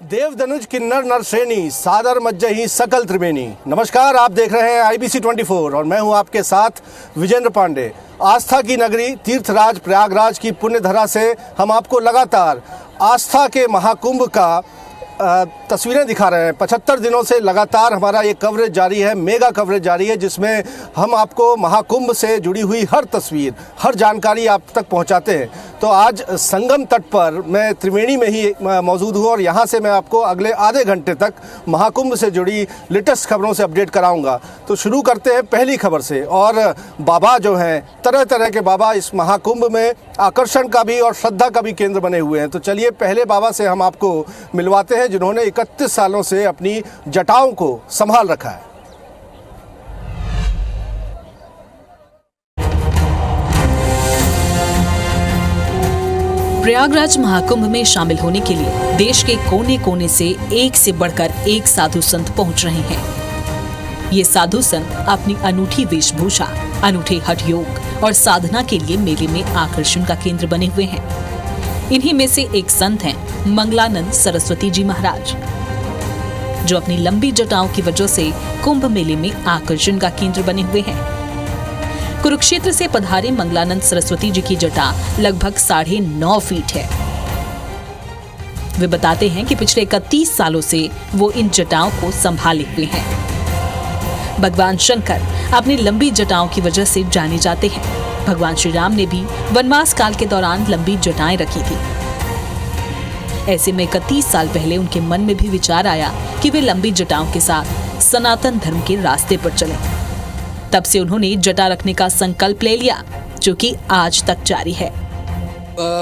देवधनुज किन्नर नरसेनी सादर मज्जही सकल त्रिवेणी। नमस्कार, आप देख रहे हैं IBC 24 और मैं हूं आपके साथ विजेंद्र पांडे। आस्था की नगरी तीर्थराज प्रयागराज की पुण्यधरा से हम आपको लगातार आस्था के महाकुंभ का तस्वीरें दिखा रहे हैं। 75 दिनों से लगातार हमारा ये कवरेज जारी है, मेगा कवरेज जारी है, जिसमें हम आपको महाकुंभ से जुड़ी हुई हर तस्वीर, हर जानकारी आप तक पहुंचाते हैं। तो आज संगम तट पर मैं त्रिवेणी में ही मौजूद हूँ और यहाँ से मैं आपको अगले आधे घंटे तक महाकुंभ से जुड़ी लेटेस्ट खबरों से अपडेट कराऊंगा। तो शुरू करते हैं पहली खबर से। और बाबा जो हैं, तरह तरह के बाबा इस महाकुंभ में आकर्षण का भी और श्रद्धा का भी केंद्र बने हुए हैं। तो चलिए पहले बाबा से हम आपको मिलवाते हैं जिन्होंने 31 सालों से अपनी जटाओं को संभाल रखा है। प्रयागराज महाकुंभ में शामिल होने के लिए देश के कोने कोने से एक से बढ़कर एक साधु संत पहुंच रहे हैं। ये साधु संत अपनी अनूठी वेशभूषा, अनूठे हठ योग और साधना के लिए मेले में आकर्षण का केंद्र बने हुए हैं। इन्हीं में से एक संत हैं मंगलानंद सरस्वती जी महाराज, जो अपनी लंबी जटाओं की वजह से कुंभ मेले में आकर्षण का केंद्र बने हुए हैं। कुरुक्षेत्र से पधारे मंगलानंद सरस्वती जी की जटा लगभग 9.5 फीट है। वे बताते हैं कि पिछले 31 सालों से वो इन जटाओं को संभाले हुए हैं। भगवान शंकर अपनी लंबी जटाओं की वजह से जाने जाते हैं। भगवान श्री राम ने भी वनवास काल के दौरान लंबी जटाएं रखी थी। ऐसे में 31 साल पहले उनके मन में भी विचार आया कि वे लंबी जटाओं के साथ सनातन धर्म के रास्ते पर चलें। तब से उन्होंने जटा रखने का संकल्प ले लिया, जो कि आज तक जारी है।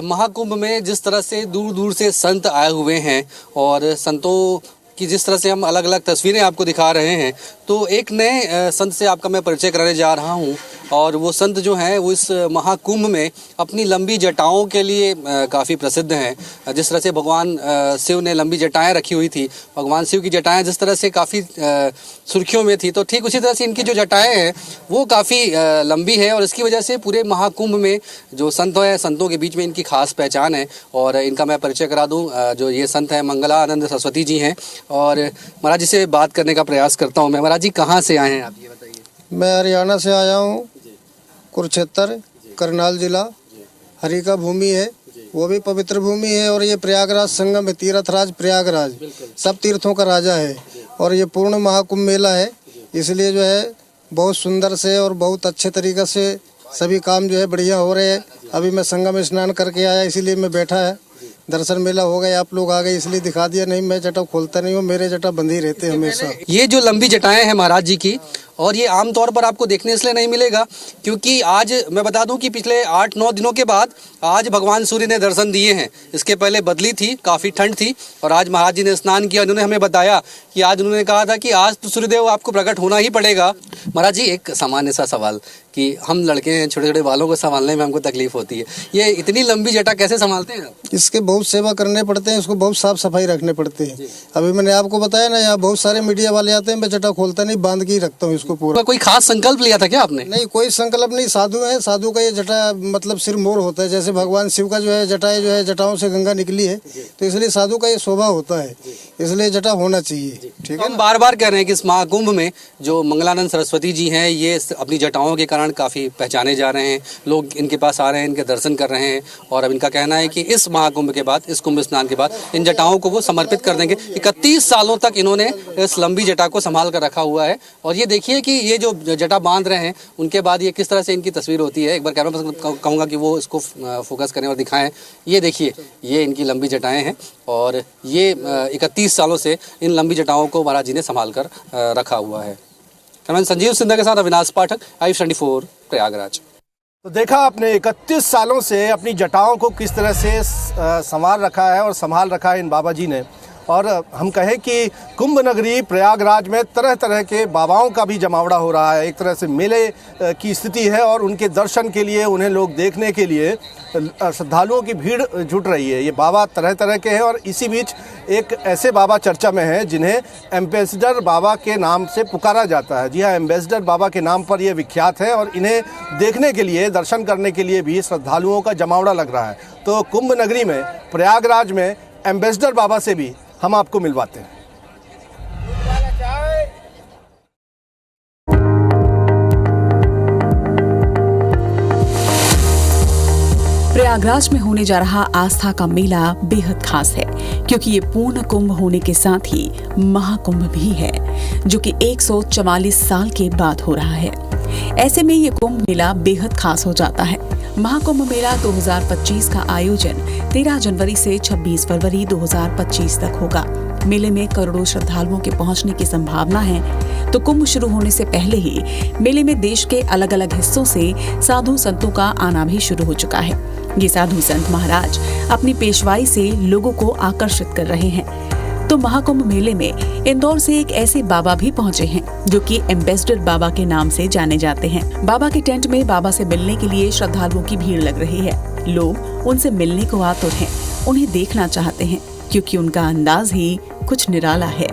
महाकुंभ में जिस तरह से दूर दूर से संत आए हुए हैं और संतों की जिस तरह से हम अलग अलग तस्वीरें आपको दिखा रहे हैं, तो एक नए संत से आपका मैं परिचय कराने जा रहा हूं। और वो संत जो हैं वो इस महाकुंभ में अपनी लंबी जटाओं के लिए काफ़ी प्रसिद्ध हैं। जिस तरह से भगवान शिव ने लंबी जटाएं रखी हुई थी, भगवान शिव की जटाएं जिस तरह से काफ़ी सुर्खियों में थी, तो ठीक उसी तरह से इनकी जो जटाएं हैं वो काफ़ी लंबी है। और इसकी वजह से पूरे महाकुंभ में जो संत हैं, संतों के बीच में इनकी खास पहचान है। और इनका मैं परिचय करा दूँ। जो ये संत हैं मंगलानंद सरस्वती जी हैं। और महाराज जी से बात करने का प्रयास करता हूँ मैं। महाराज जी कहाँ से आए हैं आप, ये बताइए। मैं हरियाणा से आया हूँ, कुरुक्षेत्र करनाल जिला। हरि का भूमि है, वो भी पवित्र भूमि है। और ये प्रयागराज संगम है, तीर्थराज प्रयागराज सब तीर्थों का राजा है। और ये पूर्ण महाकुंभ मेला है, इसलिए जो है बहुत सुंदर से और बहुत अच्छे तरीके से सभी काम जो है बढ़िया हो रहे हैं। अभी मैं संगम स्नान करके आया, इसीलिए मैं बैठा है। दर्शन मेला हो गया, आप लोग आ गए इसलिए दिखा दिया। नहीं, मैं जटा खोलता नहीं हूँ, मेरे जटा बंधी रहते हमेशा। ये जो लंबी जटाएं हैं महाराज जी की, और ये आमतौर पर आपको देखने इसलिए नहीं मिलेगा क्योंकि आज मैं बता दूं कि पिछले 8-9 दिनों के बाद आज भगवान सूर्य ने दर्शन दिए हैं। इसके पहले बदली थी, काफ़ी ठंड थी, और आज महाराज जी ने स्नान किया। उन्होंने हमें बताया कि आज उन्होंने कहा था कि आज तो सूर्यदेव आपको प्रकट होना ही पड़ेगा। महाराज जी एक सामान्य सा सवाल कि हम लड़के हैं, छोटे छोटे बालों को संभालने में हमको तकलीफ होती है, ये इतनी लंबी जटा कैसे संभालते हैं आप? इसके बहुत सेवा करने पड़ते हैं, इसको बहुत साफ सफाई रखने पड़ते हैं। अभी मैंने आपको बताया ना, यहाँ बहुत सारे मीडिया वाले आते हैं, मैं जटा खोलता नहीं, बांध के ही रखता हूँ इसको पूरा। कोई खास संकल्प लिया था क्या आपने? नहीं, कोई संकल्प नहीं। साधु है, साधु का ये जटा मतलब सिर मोर होता है। जैसे भगवान शिव का जो है जटाएं जो है जटाओं से गंगा निकली है, तो इसलिए साधु का ये शोभा होता है, इसलिए जटा होना चाहिए। ठीक है। हम बार बार कह रहे हैं कि इस महाकुंभ में जो मंगलानंद सरस्वती जी हैं, ये अपनी जटाओं के कारण काफ़ी पहचाने जा रहे हैं। लोग इनके पास आ रहे हैं, इनके दर्शन कर रहे हैं। और अब इनका कहना है कि इस महाकुंभ के बाद, इस कुंभ स्नान के बाद इन जटाओं को वो समर्पित कर देंगे। 31 सालों तक इन्होंने इस लंबी जटा को संभाल कर रखा हुआ है। और ये देखिए कि ये जो जटा बांध रहे हैं उनके बाद ये किस तरह से इनकी तस्वीर होती है। एक बार कैमरा पर्सन कहूँगा कि वो इसको फोकस करें और दिखाएं। ये देखिए, ये इनकी लंबी जटाएं हैं और ये 31 सालों से इन लंबी जटाओं को महाराज जी ने संभाल कर रखा हुआ है। कैमरामैन संजीव सिंधा के साथ अविनाश पाठक, IBC 24 प्रयागराज। तो देखा आपने 31 सालों से अपनी जटाओं को किस तरह से संवार रखा है और संभाल रखा है इन बाबा जी ने। और हम कहें कि कुंभ नगरी प्रयागराज में तरह तरह के बाबाओं का भी जमावड़ा हो रहा है। एक तरह से मेले की स्थिति है और उनके दर्शन के लिए, उन्हें लोग देखने के लिए श्रद्धालुओं की भीड़ जुट रही है। ये बाबा तरह तरह के हैं और इसी बीच एक ऐसे बाबा चर्चा में हैं जिन्हें एम्बेसडर बाबा के नाम से पुकारा जाता है। जी हाँ, एम्बेसडर बाबा के नाम पर ये विख्यात है और इन्हें देखने के लिए, दर्शन करने के लिए भी श्रद्धालुओं का जमावड़ा लग रहा है। तो कुंभ नगरी में, प्रयागराज में एम्बेसडर बाबा से भी हम आपको मिलवाते हैं। प्रयागराज में होने जा रहा आस्था का मेला बेहद खास है, क्योंकि ये पूर्ण कुंभ होने के साथ ही महाकुंभ भी है, जो कि 144 साल के बाद हो रहा है। ऐसे में ये कुंभ मेला बेहद खास हो जाता है। महाकुंभ मेला 2025 का आयोजन 13 जनवरी से 26 फरवरी 2025 तक होगा। मेले में करोड़ों श्रद्धालुओं के पहुंचने की संभावना है। तो कुंभ शुरू होने से पहले ही मेले में देश के अलग अलग हिस्सों से साधु संतों का आना भी शुरू हो चुका है। ये साधु संत महाराज अपनी पेशवाई से लोगों को आकर्षित कर रहे हैं। तो महाकुंभ मेले में इंदौर से एक ऐसे बाबा भी पहुंचे हैं जो कि एम्बेसडर बाबा के नाम से जाने जाते हैं। बाबा के टेंट में बाबा से मिलने के लिए श्रद्धालुओं की भीड़ लग रही है। लोग उनसे मिलने को आतुर हैं, उन्हें देखना चाहते हैं, क्योंकि उनका अंदाज ही कुछ निराला है।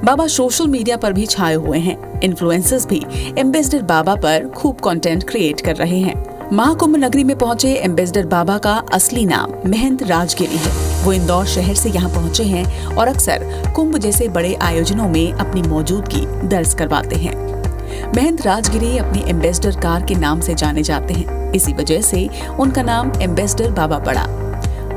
बाबा सोशल मीडिया पर भी छाए हुए हैं। इन्फ्लुएंसर्स भी एम्बेसडर बाबा पर खूब कंटेंट क्रिएट कर रहे हैं। महाकुंभ नगरी में पहुंचे एम्बेसडर बाबा का असली नाम महंत राजगिरी है। वो इंदौर शहर से यहाँ पहुंचे हैं और अक्सर कुंभ जैसे बड़े आयोजनों में अपनी मौजूदगी दर्ज करवाते हैं। महंत राजगिरी अपनी एम्बेसडर कार के नाम से जाने जाते हैं। इसी वजह से उनका नाम एम्बेसडर बाबा पड़ा।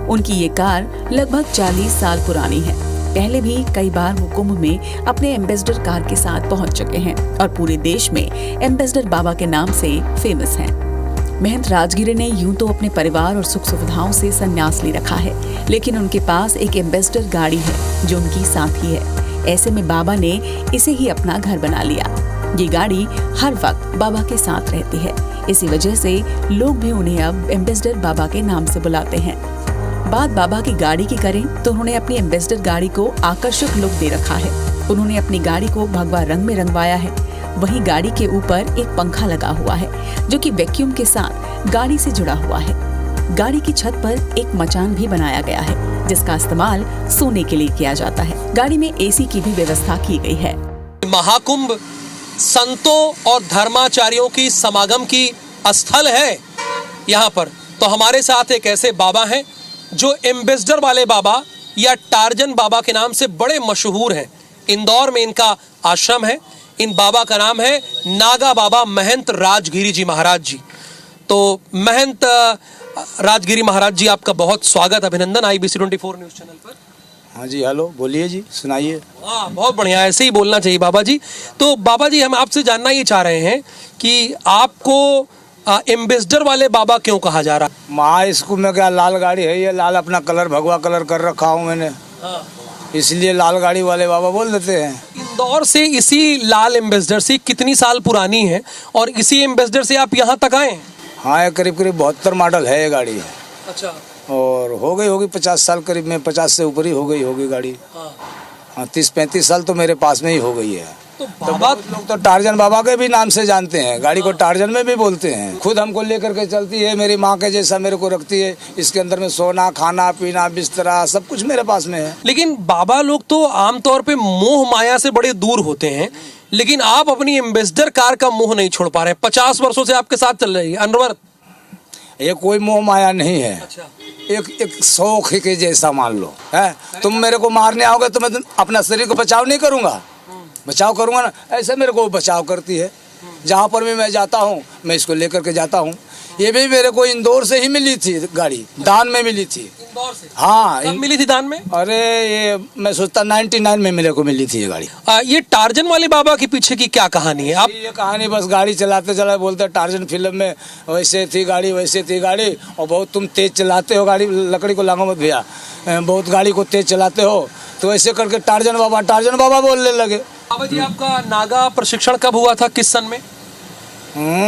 उनकी ये कार लगभग 40 साल पुरानी है। पहले भी कई बार वो कुंभ में अपने एम्बेसडर कार के साथ पहुंच चुके हैं और पूरे देश में एम्बेसडर बाबा के नाम से फेमस हैं। महंत राजगिरी ने यूं तो अपने परिवार और सुख सुविधाओं से संन्यास ले रखा है, लेकिन उनके पास एक एम्बेसडर गाड़ी है जो उनकी साथी है। ऐसे में बाबा ने इसे ही अपना घर बना लिया। ये गाड़ी हर वक्त बाबा के साथ रहती है। इसी वजह से लोग भी उन्हें अब एम्बेसडर बाबा के नाम से बुलाते हैं। बात बाबा की गाड़ी की करें तो उन्होंने अपनी एम्बेसडर गाड़ी को आकर्षक लुक दे रखा है। उन्होंने अपनी गाड़ी को भगवा रंग में रंगवाया है। वहीं गाड़ी के ऊपर एक पंखा लगा हुआ है जो कि वैक्यूम के साथ गाड़ी से जुड़ा हुआ है। गाड़ी की छत पर एक मचान भी बनाया गया है, जिसका इस्तेमाल सोने के लिए किया जाता है। गाड़ी में एसी की भी व्यवस्था की गई है। महाकुंभ संतों और धर्माचार्यों की समागम की स्थल है यहाँ पर। तो हमारे साथ एक ऐसे बाबा हैं जो एम्बेसडर वाले बाबा या टार्जन बाबा के नाम से बड़े मशहूर हैं। इंदौर में इनका आश्रम है। इन बाबा का नाम है नागा बाबा महंत राजगिरी जी महाराज जी। तो महंत राजगिरी महाराज जी, आपका बहुत स्वागत, अभिनंदन IBC 24 न्यूज़ चैनल पर। हाँ जी, हेलो, बोलिए जी, सुनाइए। हाँ, बहुत बढ़िया, ऐसे ही बोलना चाहिए बाबा जी। तो बाबा जी, हम आपसे जानना ये चाह रहे हैं कि आपको एम्बेसडर वाले बाबा क्यों कहा जा रहा है? माँ, इसको में क्या लाल गाड़ी है, ये लाल अपना कलर भगवा कलर कर रखा हूँ मैंने। हाँ। इसलिए लाल गाड़ी वाले बाबा बोल देते हैं। इंदौर से इसी लाल एम्बेसडर से कितनी साल पुरानी है और इसी एम्बेसडर से आप यहाँ तक आए? हाँ, ये करीब 72 मॉडल है ये गाड़ी। अच्छा। और हो गई होगी 50 साल, करीब में 50 से ऊपर ही हो गई होगी गाड़ी। हाँ, 30-35 साल तो मेरे पास में ही हो गई है। तो बाबा लोग तो टार्जन बाबा के भी नाम से जानते हैं। गाड़ी को टार्जन में भी बोलते हैं। खुद हमको लेकर के चलती है, मेरी माँ के जैसा मेरे को रखती है। इसके अंदर में सोना, खाना, पीना, बिस्तरा सब कुछ मेरे पास में है। लेकिन बाबा लोग तो आमतौर पे मोह माया से बड़े दूर होते हैं, लेकिन आप अपनी एम्बेसडर कार का मोह नहीं छोड़ पा रहे। 50 वर्षों से आपके साथ चल रही है, अनवरत। ये कोई मोह माया नहीं है। अच्छा। एक शौक के जैसा मान लो है। तुम मेरे को मारने आओगे तो मैं अपना शरीर को बचाव नहीं करूंगा, बचाव करूंगा ना। ऐसे मेरे को बचाव करती है। जहाँ पर भी मैं जाता हूँ मैं इसको लेकर के जाता हूँ। ये भी मेरे को इंदौर से ही मिली थी गाड़ी, दान में मिली थी। इंदौर से? हाँ। कब मिली थी दान में? अरे ये मैं सोचता 99 में मेरे को मिली थी ये गाड़ी। ये टार्जन वाले बाबा के पीछे की क्या कहानी है? आप ये कहानी बस गाड़ी चलाते चलाते बोलते टार्जन फिल्म में वैसे थी गाड़ी, वैसे थी गाड़ी, और बहुत तुम तेज चलाते हो गाड़ी, लकड़ी को लांगो मत भैया, बहुत गाड़ी को तेज चलाते हो, तो ऐसे करके टार्जन बाबा बोलने लगे। बाबा जी, आपका नागा प्रशिक्षण कब हुआ था, किस सन में?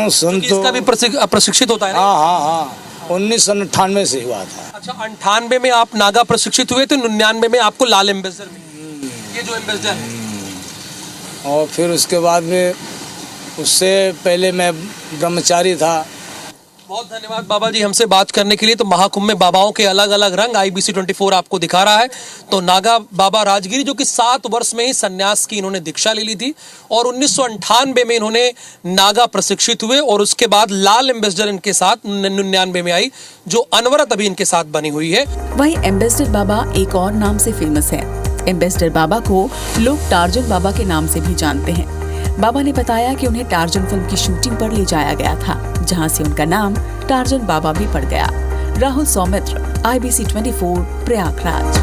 सन तो इसका भी प्रशिक्षित होता है ना? हाँ, 1998 से हुआ था। अच्छा, 98 में आप नागा प्रशिक्षित हुए, तो 99 में आपको लाल एम्बेसडर मिली। ये जो एम्बेसडर है। और फिर उसके बाद में, उससे पहले मैं ब्रह्मचारी था। बहुत धन्यवाद बाबा जी हमसे बात करने के लिए। तो महाकुंभ में बाबाओं के अलग अलग रंग IBC 24 आपको दिखा रहा है। तो नागा बाबा राजगिरी, जो कि 7 वर्ष में ही संन्यास की इन्होंने दीक्षा ले ली थी और 1998 में इन्होंने नागा प्रशिक्षित हुए, और उसके बाद लाल एम्बेसडर इनके साथ 99 में आई, जो अनवरत अभी इनके साथ बनी हुई है। वहीं एम्बेसडर बाबा एक और नाम से फेमस है। एम्बेसडर बाबा को लोग टार्जन बाबा के नाम से भी जानते हैं। बाबा ने बताया कि उन्हें टार्जन फिल्म की शूटिंग पर ले जाया गया था, जहां से उनका नाम टार्जन बाबा भी पड़ गया। राहुल सौमित्र, IBC 24, प्रयागराज।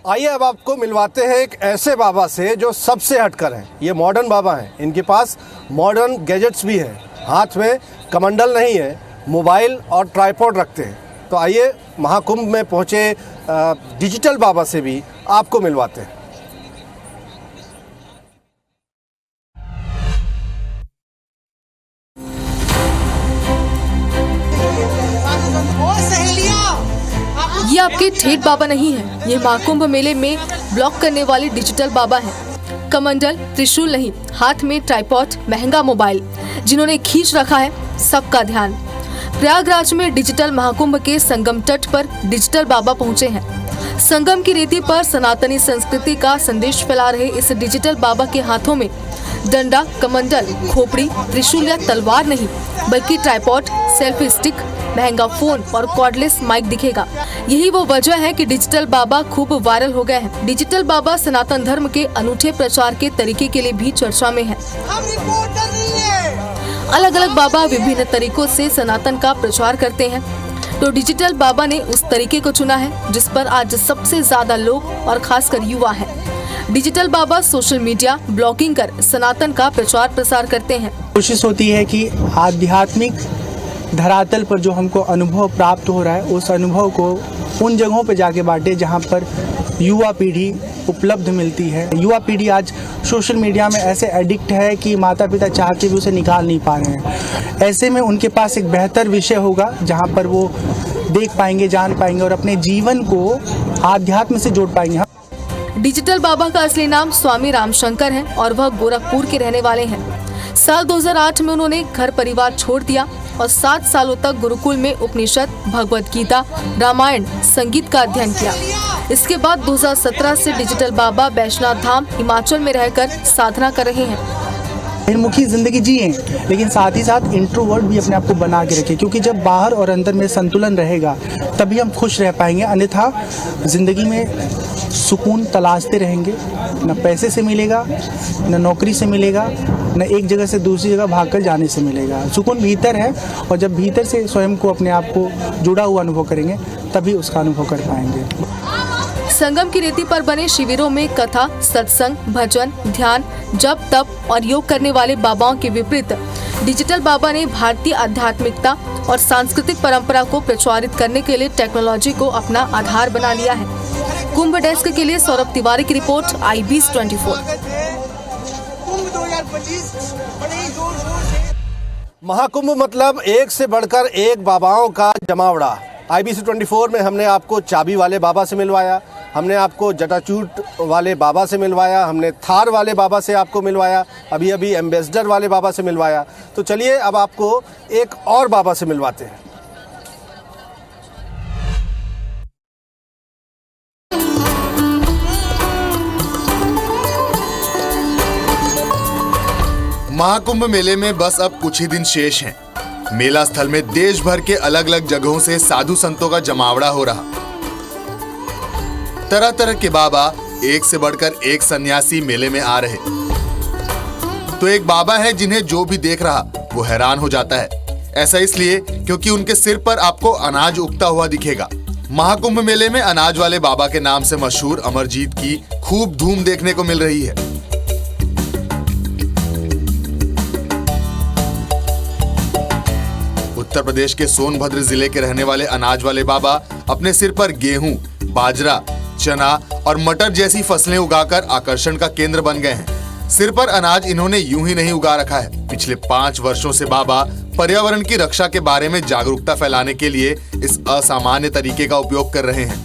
आइए अब आपको मिलवाते हैं एक ऐसे बाबा से जो सबसे हटकर हैं। ये मॉडर्न बाबा हैं, इनके पास मॉडर्न गैजेट्स भी हैं, हाथ में कमंडल नहीं है, मोबाइल और ट्राइपॉड रखते हैं। तो आइए महाकुंभ में पहुंचे डिजिटल बाबा से भी आपको मिलवाते हैं। ये आपके ठेठ बाबा नहीं है, ये महाकुंभ मेले में ब्लॉक करने वाले डिजिटल बाबा हैं। कमंडल, त्रिशूल नहीं, हाथ में ट्राइपॉड, महंगा मोबाइल, जिन्होंने खींच रखा है सबका ध्यान। प्रयागराज में डिजिटल महाकुंभ के संगम तट पर डिजिटल बाबा पहुंचे हैं। संगम की रेती पर सनातनी संस्कृति का संदेश फैला रहे इस डिजिटल बाबा के हाथों में डंडा, कमंडल, खोपड़ी, त्रिशूल या तलवार नहीं, बल्कि ट्राइपॉड, सेल्फी स्टिक, महंगा फोन और कॉर्डलेस माइक दिखेगा। यही वो वजह है कि डिजिटल बाबा खूब वायरल हो गए हैं। डिजिटल बाबा सनातन धर्म के अनूठे प्रचार के तरीके के लिए भी चर्चा में है। अलग अलग बाबा विभिन्न तरीकों से सनातन का प्रचार करते हैं, तो डिजिटल बाबा ने उस तरीके को चुना है जिस पर आज सबसे ज्यादा लोग और खासकर युवा हैं। डिजिटल बाबा सोशल मीडिया, ब्लॉगिंग कर सनातन का प्रचार प्रसार करते हैं। कोशिश होती है कि आध्यात्मिक धरातल पर जो हमको अनुभव प्राप्त हो रहा है, उस अनुभव को उन जगहों पर जाके बांटे जहां पर युवा पीढ़ी उपलब्ध मिलती है। युवा पीढ़ी आज सोशल मीडिया में ऐसे एडिक्ट है कि माता पिता चाह के भी उसे निकाल नहीं पा रहे हैं। ऐसे में उनके पास एक बेहतर विषय होगा जहां पर वो देख पाएंगे, जान पाएंगे और अपने जीवन को आध्यात्म से जोड़ पाएंगे। डिजिटल बाबा का असली नाम स्वामी रामशंकर है और वह गोरखपुर के रहने वाले हैं। साल 2008 में उन्होंने घर परिवार छोड़ दिया और 7 सालों तक गुरुकुल में उपनिषद, भगवत गीता, रामायण, संगीत का अध्ययन किया। इसके बाद 2017 से डिजिटल बाबा वैष्णव धाम हिमाचल में रहकर साधना कर रहे हैं। बहिर्मुखी जिंदगी जिए, लेकिन साथ ही साथ इंट्रोवर्ट भी अपने आप को बना के रखें, क्योंकि जब बाहर और अंदर में संतुलन रहेगा तभी हम खुश रह पाएंगे। अन्यथा जिंदगी में सुकून तलाशते रहेंगे, न पैसे से मिलेगा, न नौकरी से मिलेगा, न एक जगह से दूसरी जगह भागकर जाने से मिलेगा। सुकून भीतर है और जब भीतर से स्वयं को अपने आप को जुड़ा हुआ अनुभव करेंगे तभी उसका अनुभव कर पाएंगे। संगम की रेती पर बने शिविरों में कथा, सत्संग, भजन, ध्यान, जप, तप और योग करने वाले बाबाओं के विपरीत डिजिटल बाबा ने भारतीय आध्यात्मिकता और सांस्कृतिक परंपरा को प्रचारित करने के लिए टेक्नोलॉजी को अपना आधार बना लिया है। कुंभ डेस्क के लिए सौरभ तिवारी की रिपोर्ट, IBC 24। महाकुंभ मतलब एक से बढ़कर एक बाबाओं का जमावड़ा। IBC 24 में हमने आपको चाबी वाले बाबा से मिलवाया, हमने आपको जटाचूट वाले बाबा से मिलवाया, हमने थार वाले बाबा से आपको मिलवाया, अभी अभी एम्बेसडर वाले बाबा से मिलवाया। तो चलिए अब आपको एक और बाबा से मिलवाते हैं। महाकुंभ मेले में बस अब कुछ ही दिन शेष हैं। मेला स्थल में देश भर के अलग अलग जगहों से साधु संतों का जमावड़ा हो रहा। तरह तरह के बाबा, एक से बढ़कर एक सन्यासी मेले में आ रहे। तो एक बाबा है जिन्हें जो भी देख रहा वो हैरान हो जाता है। ऐसा इसलिए क्योंकि उनके सिर पर आपको अनाज उगता हुआ दिखेगा। महाकुंभ मेले में अनाज वाले बाबा के नाम से मशहूर अमरजीत की खूब धूम देखने को मिल रही है। उत्तर प्रदेश के सोनभद्र जिले के रहने वाले अनाज वाले बाबा अपने सिर पर गेहूं, बाजरा, चना और मटर जैसी फसलें उगाकर आकर्षण का केंद्र बन गए हैं। सिर पर अनाज इन्होंने यूं ही नहीं उगा रखा है। पिछले 5 वर्षों से बाबा पर्यावरण की रक्षा के बारे में जागरूकता फैलाने के लिए इस असामान्य तरीके का उपयोग कर रहे हैं।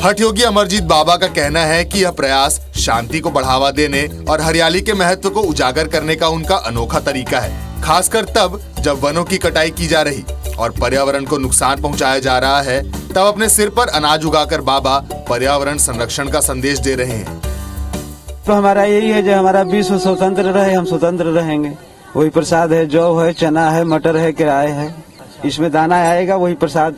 हठ योगी अमरजीत बाबा का कहना है कि यह प्रयास शांति को बढ़ावा देने और हरियाली के महत्व को उजागर करने का उनका अनोखा तरीका है, खासकर तब जब वनों की कटाई की जा रही और पर्यावरण को नुकसान पहुंचाया जा रहा है, तब अपने सिर पर अनाज उगाकर बाबा पर्यावरण संरक्षण का संदेश दे रहे हैं। तो हमारा यही है, जो हमारा विश्व स्वतंत्र रहे, हम स्वतंत्र रहेंगे। वही प्रसाद है, जौ है, चना है, मटर है, किराए है, इसमें दाना आएगा, वही प्रसाद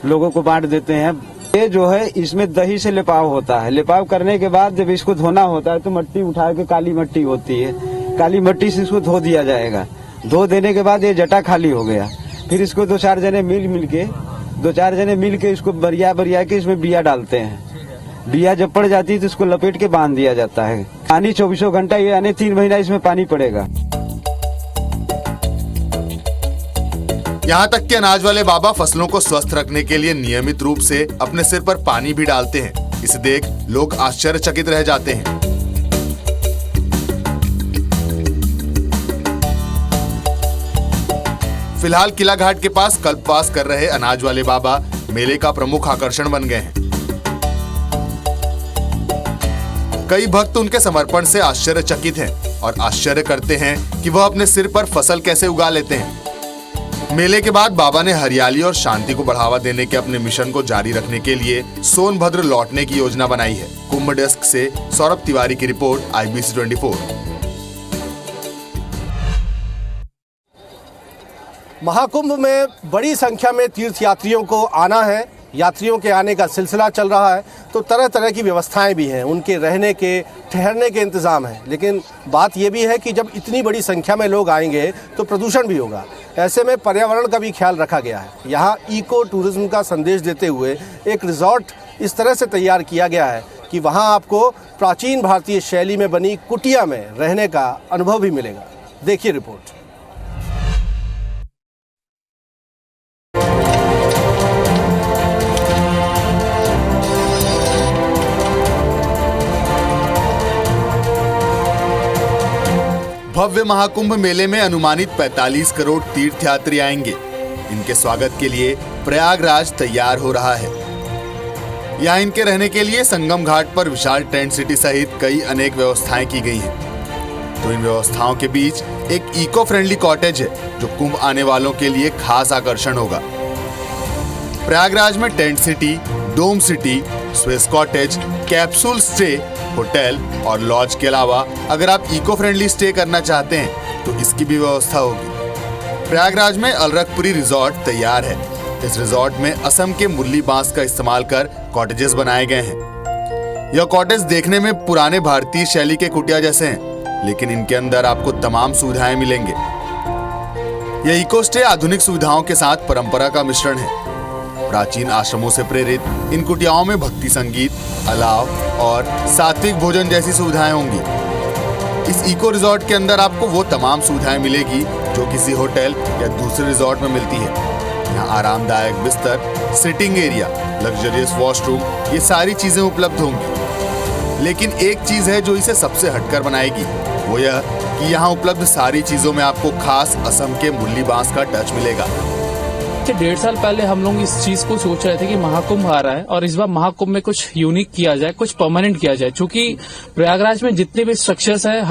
लोगों को बांट देते हैं। ये जो है इसमें दही से लिपाव होता है। लिपाव करने के बाद जब इसको धोना होता है तो मट्टी उठा के, काली मट्टी होती है, काली मट्टी से इसको धो दिया जाएगा। धो देने के बाद ये जटा खाली हो गया। फिर इसको दो चार जने मिल के इसको बरिया के इसमें बिया डालते हैं। बिया जब पड़ जाती है तो इसको लपेट के बांध दिया जाता है। पानी 24 घंटा, ये यानी 3 महीना इसमें पानी पड़ेगा। यहाँ तक कि अनाज वाले बाबा फसलों को स्वस्थ रखने के लिए नियमित रूप से अपने सिर पर पानी भी डालते हैं। इसे देख लोग आश्चर्यचकित रह जाते हैं। फिलहाल किला घाट के पास कल्पवास कर रहे अनाज वाले बाबा मेले का प्रमुख आकर्षण बन गए हैं। कई भक्त उनके समर्पण से आश्चर्यचकित हैं और आश्चर्य करते हैं कि वह अपने सिर पर फसल कैसे उगा लेते हैं। मेले के बाद बाबा ने हरियाली और शांति को बढ़ावा देने के अपने मिशन को जारी रखने के लिए सोनभद्र लौटने की योजना बनाई है। कुंभ डेस्क से सौरभ तिवारी की रिपोर्ट, IBC 24। महाकुंभ में बड़ी संख्या में तीर्थयात्रियों को आना है। यात्रियों के आने का सिलसिला चल रहा है तो तरह तरह की व्यवस्थाएं भी हैं, उनके रहने के, ठहरने के इंतज़ाम हैं। लेकिन बात यह भी है कि जब इतनी बड़ी संख्या में लोग आएंगे तो प्रदूषण भी होगा। ऐसे में पर्यावरण का भी ख्याल रखा गया है। यहाँ इको टूरिज्म का संदेश देते हुए एक रिजॉर्ट इस तरह से तैयार किया गया है कि वहाँ आपको प्राचीन भारतीय शैली में बनी कुटिया में रहने का अनुभव भी मिलेगा। देखिए रिपोर्ट। भव्य महाकुंभ मेले में अनुमानित 45 करोड़ तीर्थयात्री आएंगे। इनके स्वागत के लिए प्रयागराज तैयार हो रहा है। यहाँ इनके रहने के लिए संगम घाट पर विशाल टेंट सिटी सहित कई अनेक व्यवस्थाएं की गई हैं। तो इन व्यवस्थाओं के बीच एक इको फ्रेंडली कॉटेज है जो कुंभ आने वालों के लिए खास आकर्षण होगा। प्रयागराज में tent city, dome city, Swiss cottage, capsule stay, hotel और लॉज के अलावा अगर आप इको फ्रेंडली स्टे करना चाहते हैं तो इसकी भी व्यवस्था होगी। प्रयागराज में अलरखपुरी रिजॉर्ट तैयार है। इस रिजॉर्ट में असम के मुरली बांस का इस्तेमाल कर कॉटेजेस बनाए गए हैं। यह कॉटेज देखने में पुराने भारतीय शैली के कुटिया जैसे हैं, लेकिन इनके अंदर आपको तमाम सुविधाएं मिलेंगे। यह इको स्टे आधुनिक सुविधाओं के साथ परंपरा का मिश्रण है। प्राचीन आश्रमों से प्रेरित इन कुटियाओं में भक्ति संगीत, अलाव और सात्विक भोजन जैसी सुविधाएं होंगी। इस इको रिजॉर्ट के अंदर आपको वो तमाम सुविधाएं मिलेगी जो किसी होटल या दूसरे रिजॉर्ट में मिलती है। यहाँ आरामदायक बिस्तर, सिटिंग एरिया, लग्जरियस वॉशरूम, ये सारी चीजें उपलब्ध होंगी। लेकिन एक चीज है जो इसे सबसे हटकर बनाएगी, वो यह कि यहाँ उपलब्ध सारी चीजों में आपको खास असम के मुरली बांस का टच मिलेगा। 1.5 साल पहले हम लोग इस चीज को सोच रहे थे कि महाकुंभ आ रहा है और इस बार महाकुंभ में कुछ यूनिक किया जाए, कुछ परमानेंट किया जाए। क्योंकि प्रयागराज में जितने भी स्ट्रक्चर्स हैं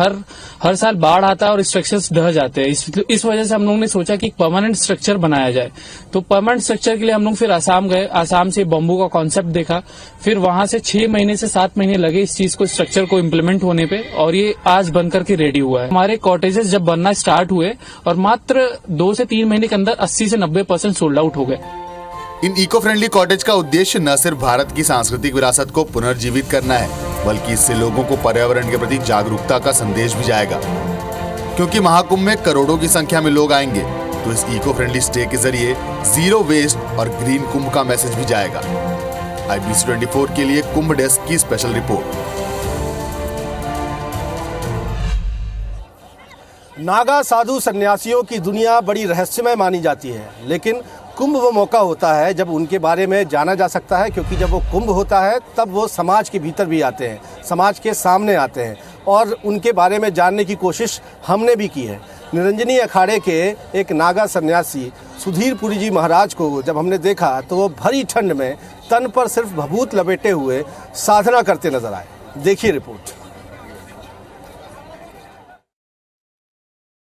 हर साल बाढ़ आता है और स्ट्रक्चर्स ढह जाते हैं। इस वजह से हम लोगों ने सोचा कि परमानेंट स्ट्रक्चर बनाया जाए। तो परमानेंट स्ट्रक्चर के लिए हम लोग फिर आसाम गए। आसाम से बम्बू का कॉन्सेप्ट देखा, फिर वहां से 6 महीने से 7 महीने लगे इस चीज को, स्ट्रक्चर को इम्प्लीमेंट होने पे, और ये आज बनकर के रेडी हुआ है। हमारे कॉटेजेस जब बनना स्टार्ट हुए और मात्र 2 से 3 महीने के अंदर 80 से 90% सोल्ड आउट हो गए। इन इको फ्रेंडली कॉटेज का उद्देश्य न सिर्फ भारत की सांस्कृतिक विरासत को पुनर्जीवित करना है, बल्कि इससे लोगों को पर्यावरण के प्रति जागरूकता का संदेश भी जाएगा। क्योंकि महाकुंभ में करोड़ों की संख्या में लोग आएंगे, तो इस इको फ्रेंडली स्टे के जरिए जीरो वेस्ट और ग्रीन कुंभ का मैसेज भी जाएगा। IBC 24 के लिए कुंभ डेस्क की स्पेशल रिपोर्ट। नागा साधु सन्यासियों की दुनिया बड़ी रहस्यमय मानी जाती है, लेकिन कुंभ वो मौका होता है जब उनके बारे में जाना जा सकता है। क्योंकि जब वो कुंभ होता है तब वो समाज के भीतर भी आते हैं, समाज के सामने आते हैं, और उनके बारे में जानने की कोशिश हमने भी की है। निरंजनी अखाड़े के एक नागा सन्यासी सुधीर पुरी जी महाराज को जब हमने देखा तो वो भरी ठंड में तन पर सिर्फ भभूत लपेटे हुए साधना करते नजर आए। देखिए रिपोर्ट।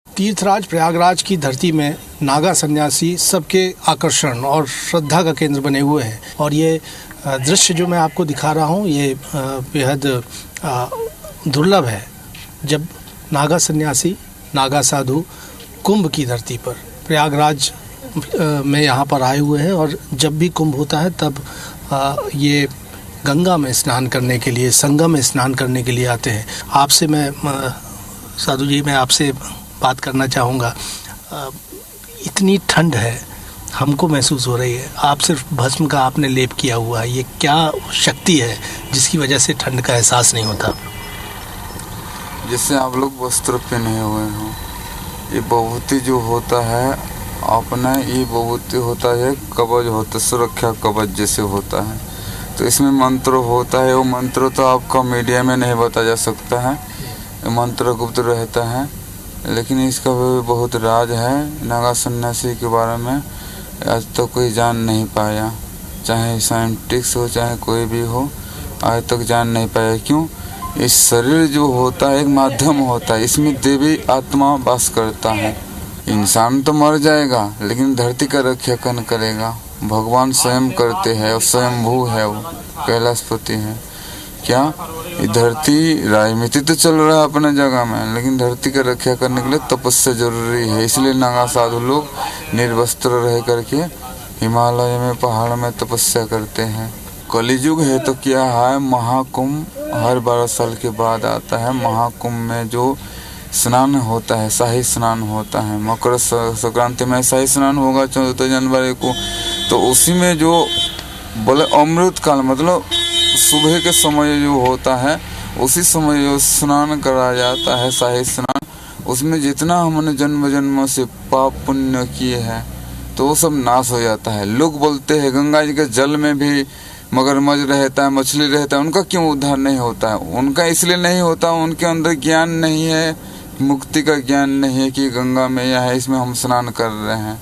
तीर्थराज प्रयागराज की धरती में नागा सन्यासी सबके आकर्षण और श्रद्धा का केंद्र बने हुए हैं। और ये दृश्य जो मैं आपको दिखा रहा हूँ ये बेहद दुर्लभ है, जब नागा सन्यासी, नागा साधु कुंभ की धरती पर प्रयागराज में यहाँ पर आए हुए हैं। और जब भी कुंभ होता है तब ये गंगा में स्नान करने के लिए, संगम में स्नान करने के लिए आते हैं। आपसे मैं साधु जी, मैं आपसे बात करना चाहूँगा। इतनी ठंड है, हमको महसूस हो रही है, आप सिर्फ भस्म का आपने लेप किया हुआ है, ये क्या शक्ति है जिसकी वजह से ठंड का एहसास नहीं होता? जिससे आप लोग वस्त्र पहने हुए हो, ये विभूति जो होता है अपना, ये विभूति होता है कवच होता, सुरक्षा कवच जैसे होता है। तो इसमें मंत्र होता है, वो मंत्र तो आपका मीडिया में नहीं बताया जा सकता है, मंत्र गुप्त रहता है, लेकिन इसका भी बहुत राज है। नागा सन्यासी के बारे में आज तक कोई जान नहीं पाया, चाहे साइंटिस्ट हो चाहे कोई भी हो, आज तक जान नहीं पाया। क्यों? इस शरीर जो होता है एक माध्यम होता है, इसमें देवी आत्मा वास करता है। इंसान तो मर जाएगा लेकिन धरती का रक्षा कौन करेगा? भगवान स्वयं करते हैं, और स्वयंभू है, वो कैलाशपति है। क्या ये धरती राजनीति तो चल रहा है अपने जगह में, लेकिन धरती का रक्षा करने के लिए तपस्या जरूरी है। इसलिए नागा साधु लोग निर्वस्त्र रह करके हिमालय में पहाड़ में तपस्या करते हैं। कलियुग है तो क्या है, महाकुंभ हर 12 साल के बाद आता है। महाकुंभ में जो स्नान होता है, शाही स्नान होता है, मकर संक्रांति में शाही स्नान होगा 14 जनवरी को। तो उसी में जो बोले अमृत काल, मतलब सुबह के समय जो होता है, उसी समय जो स्नान करा जाता है, शाही स्नान। उसमें जितना हमने जन्म जन्मों से पाप पुण्य किए हैं तो वो सब नाश हो जाता है। लोग बोलते हैं गंगा जी के जल में भी मगरमच्छ रहता है, मछली रहता है, उनका क्यों उद्धार नहीं होता है? उनका इसलिए नहीं होता, उनके अंदर ज्ञान नहीं है, मुक्ति का ज्ञान नहीं है कि गंगा में यह है, इसमें हम स्नान कर रहे हैं।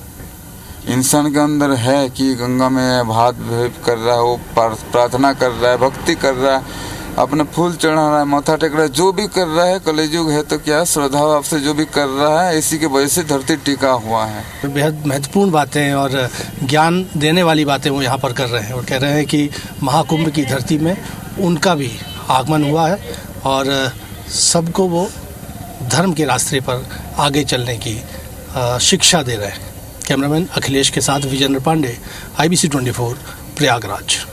इंसान के अंदर है कि गंगा में भात भेप कर रहा है, वो प्रार्थना कर रहा है, भक्ति कर रहा है, अपने फूल चढ़ा रहा है, माथा टेक रहा है, जो भी कर रहा है। कलियुग है तो क्या, श्रद्धा भाव से जो भी कर रहा है, इसी की वजह से धरती टिका हुआ है। बेहद महत्वपूर्ण बातें और ज्ञान देने वाली बातें वो यहाँ पर कर रहे हैं, और कह रहे हैं कि महाकुंभ की धरती में उनका भी आगमन हुआ है और सबको वो धर्म के रास्ते पर आगे चलने की शिक्षा दे रहे हैं। कैमरामैन अखिलेश के साथ विजेंद्र पांडे, IBC 24, प्रयागराज।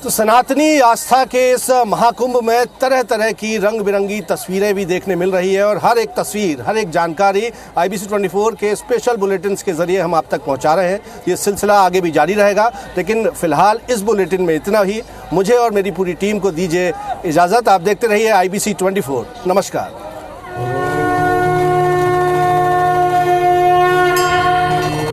तो सनातनी आस्था के इस महाकुंभ में तरह तरह की रंग बिरंगी तस्वीरें भी देखने मिल रही है, और हर एक तस्वीर, हर एक जानकारी IBC 24 के स्पेशल बुलेटिन्स के जरिए हम आप तक पहुंचा रहे हैं। ये सिलसिला आगे भी जारी रहेगा, लेकिन फिलहाल इस बुलेटिन में इतना ही। मुझे और मेरी पूरी टीम को दीजिए इजाज़त। आप देखते रहिए IBC 24। नमस्कार।